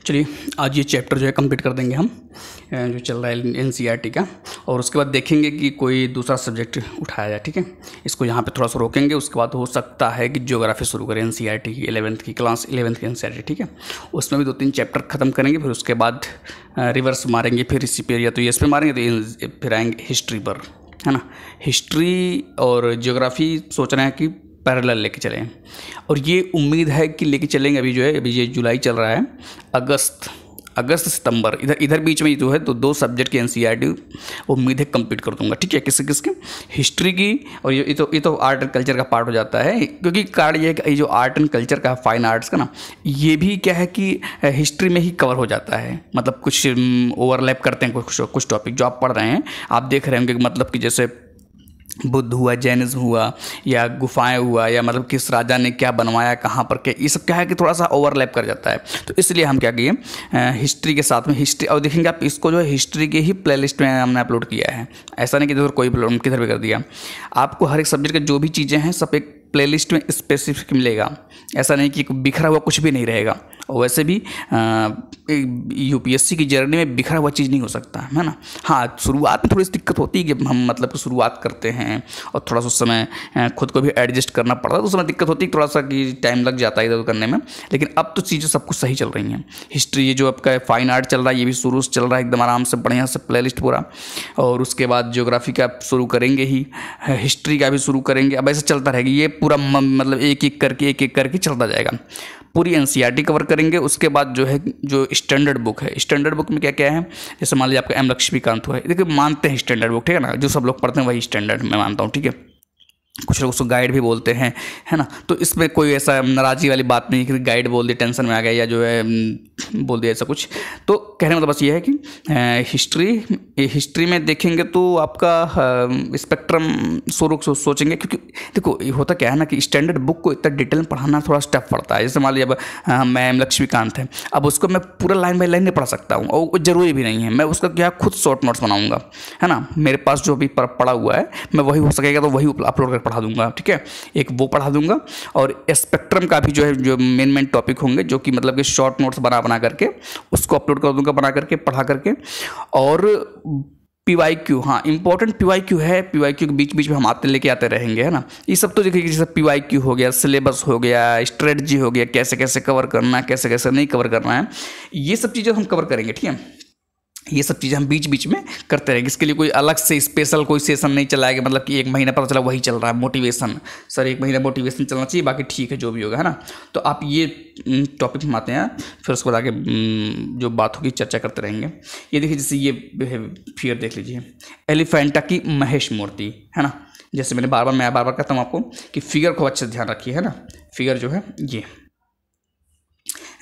चलिए आज ये चैप्टर जो है कंप्लीट कर देंगे हम, जो चल रहा है एनसीईआरटी का, और उसके बाद देखेंगे कि कोई दूसरा सब्जेक्ट उठाया जाए। ठीक है, इसको यहाँ पे थोड़ा सा रोकेंगे, उसके बाद हो सकता है कि ज्योग्राफी शुरू करें एनसीईआरटी की 11th की क्लास 11th की एनसीईआरटी। ठीक है, उसमें भी 2-3 चैप्टर ख़त्म करेंगे, फिर उसके बाद रिवर्स मारेंगे, फिर इसी पे या तो एस पे मारेंगे तो फिर आएंगे हिस्ट्री पर, है ना। हिस्ट्री और ज्योग्राफी सोच रहे हैं कि पैरेलल लेके चलें, और ये उम्मीद है कि लेके चलेंगे। अभी जो है, अभी ये जुलाई चल रहा है, अगस्त सितंबर इधर बीच में जो है तो 2 सब्जेक्ट की एनसीईआरटी उम्मीद है कंप्लीट कर दूंगा। ठीक है, किसके हिस्ट्री की, और ये तो आर्ट एंड कल्चर का पार्ट हो जाता है, क्योंकि कार्ड ये है कि जो आर्ट एंड कल्चर का फाइन आर्ट्स का ना, ये भी क्या है कि हिस्ट्री में ही कवर हो जाता है। मतलब कुछ ओवरलैप करते हैं कुछ टॉपिक जो आप पढ़ रहे हैं, आप देख रहे होंगे, मतलब कि जैसे बुद्ध हुआ, जैनिज्म हुआ, या गुफाएं हुआ, या मतलब किस राजा ने क्या बनवाया, कहाँ पर क्या, ये सब क्या है कि थोड़ा सा ओवरलैप कर जाता है। तो इसलिए हम क्या किए, हिस्ट्री के साथ में हिस्ट्री, और देखेंगे आप इसको जो है हिस्ट्री के ही प्लेलिस्ट में हमने अपलोड किया है। ऐसा नहीं कि इधर कोई किधर भी कर दिया। आपको हर एक सब्जेक्ट के जो भी चीज़ें हैं सब एक प्लेलिस्ट में स्पेसिफिक मिलेगा। ऐसा नहीं कि बिखरा हुआ कुछ भी नहीं रहेगा, और वैसे भी यूपीएससी की जर्नी में बिखरा हुआ चीज़ नहीं हो सकता, है ना। हाँ, शुरुआत में थोड़ी सी दिक्कत होती है कि हम मतलब शुरुआत करते हैं और थोड़ा सा उस समय खुद को भी एडजस्ट करना पड़ता है, तो उस समय दिक्कत होती है थोड़ा सा कि टाइम लग जाता है इधर करने में। लेकिन अब तो चीज़ें सब कुछ सही चल रही हैं। हिस्ट्री ये जो आपका फाइन आर्ट चल रहा है, ये भी शुरू से चल रहा है एकदम आराम से, बढ़िया से प्लेलिस्ट पूरा। और उसके बाद ज्योग्राफी का शुरू करेंगे ही, हिस्ट्री का भी शुरू करेंगे। अब ऐसे चलता रहेगा, ये पूरा मतलब एक एक करके चलता जाएगा। पूरी एनसीईआरटी कवर करेंगे। उसके बाद जो है, जो स्टैंडर्ड बुक है, स्टैंडर्ड बुक में क्या क्या है, जैसे मान लीजिए आपका एम लक्ष्मीकांत हुआ है, देखिए मानते हैं स्टैंडर्ड बुक, ठीक है ना, जो सब लोग पढ़ते हैं वही स्टैंडर्ड मैं मानता हूँ। ठीक है, कुछ लोग उसको गाइड भी बोलते हैं, है ना। तो इसमें कोई ऐसा नाराज़गी वाली बात नहीं कि गाइड बोल दिया टेंशन में आ गया, या जो है बोल दिया ऐसा कुछ। तो कहने मतलब बस ये है कि हिस्ट्री में देखेंगे तो आपका स्पेक्ट्रम सोचेंगे, क्योंकि देखो ये होता क्या है ना कि स्टैंडर्ड बुक को इतना डिटेल में पढ़ाना थोड़ा स्टेप पड़ता है। जैसे मान लीजिए अब मैम लक्ष्मीकांत है, अब उसको मैं पूरा लाइन बाई लाइन नहीं पढ़ सकता हूँ, और ज़रूरी भी नहीं है। मैं उसका क्या खुद शॉर्ट नोट्स बनाऊँगा, है ना। मेरे पास जो भी पढ़ा हुआ है मैं वही हो सकेगा तो वही अपलोड कर पढ़ा दूंगा। ठीक है, एक वो पढ़ा दूंगा, और स्पेक्ट्रम का भी जो है, जो मेन टॉपिक होंगे, जो कि मतलब कि शॉर्ट नोट्स बना करके उसको अपलोड कर दूंगा, बना करके पढ़ा करके। और पीवाईक्यू, हाँ इंपॉर्टेंट पीवाईक्यू है, पीवाईक्यू के बीच बीच में हम लेके आते रहेंगे, है ना। ये सब तो देखिए, जैसे पीवाईक्यू हो गया, सिलेबस हो गया, स्ट्रेटजी हो गया, कैसे कैसे कवर करना है, कैसे कैसे नहीं कवर करना है, ये सब चीज़ें हम कवर करेंगे। ठीक है, ये सब चीज़ें हम बीच बीच में करते रहेंगे। इसके लिए कोई अलग से स्पेशल कोई सेशन नहीं चलाएगा, मतलब कि 1 महीना पता चला वही चल रहा है मोटिवेशन, सर 1 महीना मोटिवेशन चलना चाहिए, बाकी ठीक है जो भी होगा, है ना। तो आप ये टॉपिक में आते हैं, फिर उसके बाद आगे जो बात होगी चर्चा करते रहेंगे। ये देखिए, जैसे ये फिगर देख लीजिए, एलिफेंटा की महेश मूर्ति, है ना। जैसे मैं बार बार कहता हूँ आपको कि फिगर को अच्छे से ध्यान रखिए, है ना। फिगर जो है ये,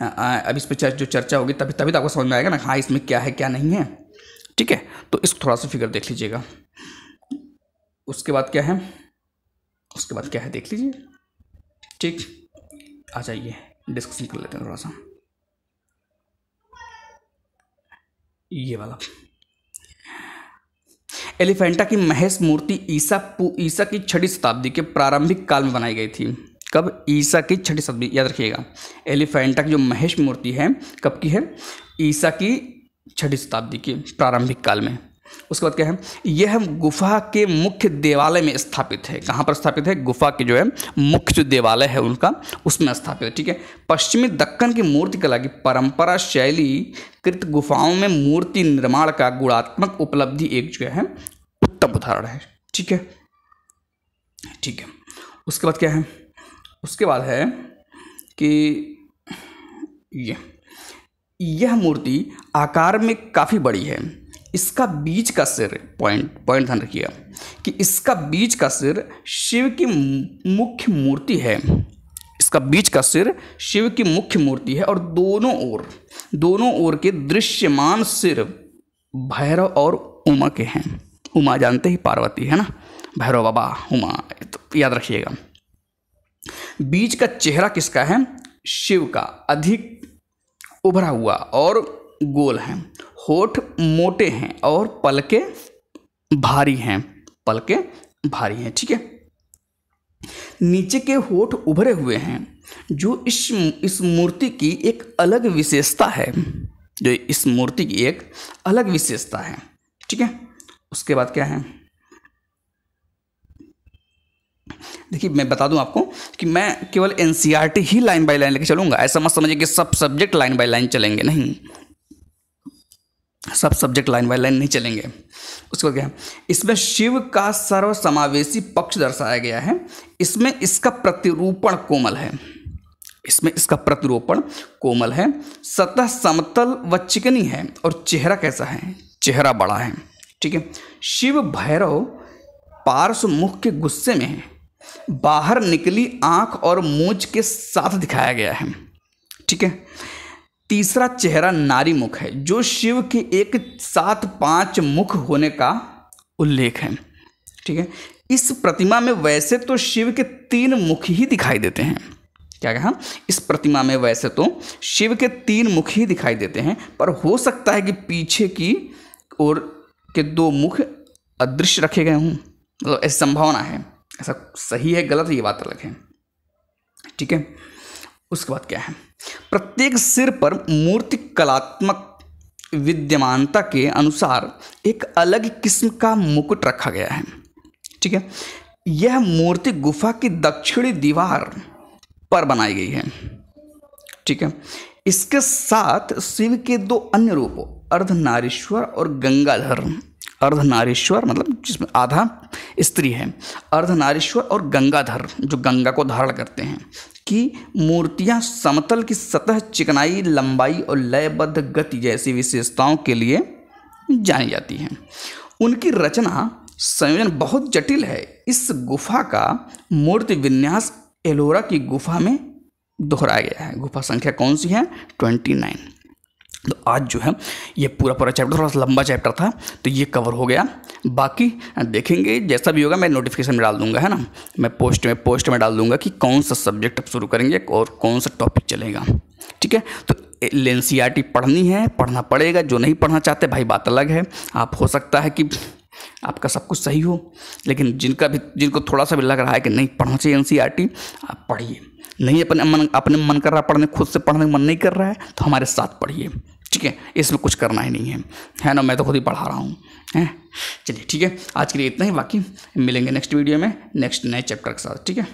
अब इस पर जो चर्चा होगी तभी तो आपको समझ में आएगा ना, हाँ इसमें क्या है क्या नहीं है। ठीक है, तो इसको थोड़ा सा फिगर देख लीजिएगा। उसके बाद क्या है देख लीजिए। ठीक, आ जाइए डिस्कशन कर लेते हैं थोड़ा सा। ये वाला एलिफेंटा की महेश मूर्ति ईसा की 6वीं शताब्दी के प्रारंभिक काल में बनाई गई थी। कब? ईसा की 6वीं शताब्दी, याद रखिएगा। एलिफेंटा की जो महेश मूर्ति है कब की है? ईसा की 6वीं शताब्दी के प्रारंभिक काल में। उसके बाद क्या है, यह गुफा के मुख्य देवालय में स्थापित है। कहाँ पर स्थापित है? गुफा के जो है मुख्य जो देवालय है उनका, उसमें स्थापित है। ठीक है, पश्चिमी दक्कन की मूर्ति कला की परंपरा शैली कृत गुफाओं में मूर्ति निर्माण का गुणात्मक उपलब्धि एक जो है उत्तम उदाहरण है। ठीक है, ठीक है। उसके बाद क्या है, उसके बाद है कि यह मूर्ति आकार में काफ़ी बड़ी है। इसका बीच का सिर, पॉइंट ध्यान रखिएगा कि इसका बीच का सिर शिव की मुख्य मूर्ति है। इसका बीच का सिर शिव की मुख्य मूर्ति है, और दोनों ओर के दृश्यमान सिर भैरव और उमा के हैं। उमा जानते ही, पार्वती, है ना, भैरव बाबा, उमा, तो याद रखिएगा। बीच का चेहरा किसका है? शिव का, अधिक उभरा हुआ और गोल है। होठ मोटे हैं और पलकें भारी हैं, ठीक है। नीचे के होठ उभरे हुए हैं जो इस मूर्ति की एक अलग विशेषता है, जो इस मूर्ति की एक अलग विशेषता है, ठीक है। उसके बाद क्या है, देखिए मैं बता दूं आपको कि मैं केवल NCERT he line by line लेके चलूंगा। ऐसा मत समझिए कि सब सब्जेक्ट लाइन बाय लाइन चलेंगे, नहीं, सब सब्जेक्ट लाइन बाय लाइन नहीं चलेंगे। उसके बाद क्या है, इसमें शिव का सर्वसमावेशी पक्ष दर्शाया गया है। इसमें इसका प्रतिरूपण कोमल है, इसमें इसका प्रतिरूपण कोमल है, सतह समतल व चिकनी है और चेहरा कैसा है, चेहरा बड़ा है, ठीक है। शिव भैरव पार्श्व मुख के गुस्से में है, बाहर निकली आंख और मूंछ के साथ दिखाया गया है, ठीक है। तीसरा चेहरा नारी मुख है, जो शिव के एक साथ 5 मुख होने का उल्लेख है, ठीक है। इस प्रतिमा में वैसे तो शिव के 3 मुख ही दिखाई देते हैं, क्या कहा, इस प्रतिमा में वैसे तो शिव के 3 मुख ही दिखाई देते हैं, पर हो सकता है कि पीछे की ओर के 2 मुख अदृश्य रखे गए हों, मतलब ऐसी संभावना है। ऐसा सही है गलत ये बात अलग है, ठीक है। उसके बाद क्या है, प्रत्येक सिर पर मूर्ति कलात्मक विद्यमानता के अनुसार एक अलग किस्म का मुकुट रखा गया है, ठीक है। यह मूर्ति गुफा की दक्षिणी दीवार पर बनाई गई है, ठीक है। इसके साथ शिव के 2 अन्य रूपों अर्धनारीश्वर और गंगाधर, अर्धनारीश्वर मतलब जिसमें आधा स्त्री है, अर्धनारीश्वर और गंगाधर जो गंगा को धारण करते हैं, की मूर्तियां समतल की सतह, चिकनाई, लंबाई और लयबद्ध गति जैसी विशेषताओं के लिए जानी जाती हैं। उनकी रचना संयोजन बहुत जटिल है। इस गुफा का मूर्ति विन्यास एलोरा की गुफा में दोहराया गया है। गुफा संख्या कौन सी है, 29। तो आज जो है ये पूरा चैप्टर, थोड़ा सा लंबा चैप्टर था तो ये कवर हो गया। बाकी देखेंगे जैसा भी होगा मैं नोटिफिकेशन में डाल दूंगा, है ना, मैं पोस्ट में डाल दूंगा कि कौन सा सब्जेक्ट अब शुरू करेंगे और कौन सा टॉपिक चलेगा, ठीक है। तो एनसीईआरटी पढ़नी है, पढ़ना पड़ेगा। जो नहीं पढ़ना चाहते भाई बात अलग है, आप हो सकता है कि आपका सब कुछ सही हो, लेकिन जिनको थोड़ा सा भी लग रहा है कि नहीं पढ़ना चाहिए एनसीईआरटी, आप पढ़िए। नहीं अपने मन कर रहा पढ़ने, खुद से पढ़ने का मन नहीं कर रहा है तो हमारे साथ पढ़िए, ठीक है। इसमें कुछ करना ही नहीं है ना, मैं तो खुद ही पढ़ा रहा हूँ, हैं। चलिए ठीक है, आज के लिए इतना ही, बाकी मिलेंगे नेक्स्ट वीडियो में नेक्स्ट नए चैप्टर के साथ, ठीक है।